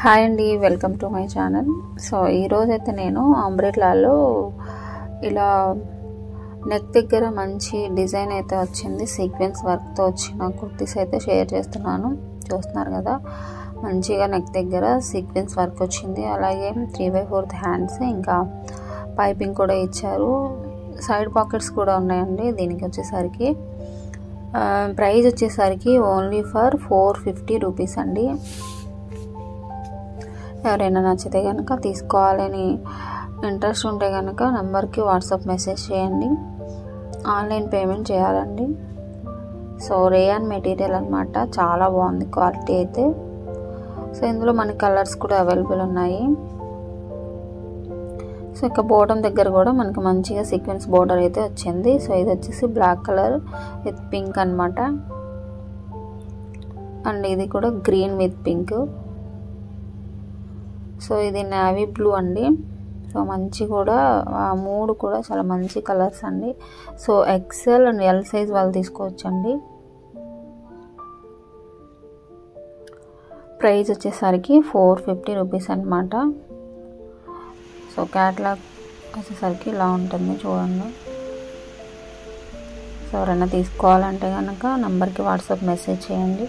Hi అండి, welcome to my channel. So ఈరోజైతే నేను అంబ్రెల్లాలో ఇలా నెక్ దగ్గర మంచి డిజైన్ అయితే వచ్చింది. సీక్వెన్స్ వర్క్తో వచ్చిన కుర్తీస్ అయితే షేర్ చేస్తున్నాను. చూస్తున్నారు కదా, మంచిగా నెక్ దగ్గర సీక్వెన్స్ వర్క్ వచ్చింది. అలాగే 3/4 హ్యాండ్స్, ఇంకా పైపింగ్ కూడా ఇచ్చారు. సైడ్ పాకెట్స్ కూడా ఉన్నాయండి. దీనికి వచ్చేసరికి ప్రైస్ వచ్చేసరికి ఓన్లీ ఫర్ 450 రూపీస్ అండి. ఎవరైనా నచ్చితే కనుక తీసుకోవాలని ఇంట్రెస్ట్ ఉంటే కనుక నెంబర్కి వాట్సాప్ మెసేజ్ చేయండి. ఆన్లైన్ పేమెంట్ చేయాలండి. సో రేయాన్ మెటీరియల్ అనమాట, చాలా బాగుంది క్వాలిటీ అయితే. సో ఇందులో మనకి కలర్స్ కూడా అవైలబుల్ ఉన్నాయి. సో ఇక బోటం దగ్గర కూడా మనకి మంచిగా సీక్వెన్స్ బోర్డర్ అయితే వచ్చింది. సో ఇది వచ్చేసి బ్లాక్ కలర్ విత్ పింక్ అనమాట, అండ్ ఇది కూడా గ్రీన్ విత్ పింక్. సో ఇది నేవీ బ్లూ అండి. సో మంచి కూడా మూడు కూడా చాలా మంచి కలర్స్ అండి. So XL and L size వాళ్ళు తీసుకోవచ్చండి. ప్రైస్ వచ్చేసరికి 450 రూపీస్ అనమాట. సో క్యాట్లాగ్ వచ్చేసరికి ఇలా ఉంటుంది, చూడండి. సో ఎవరైనా తీసుకోవాలంటే కనుక నంబర్కి వాట్సాప్ మెసేజ్ చేయండి.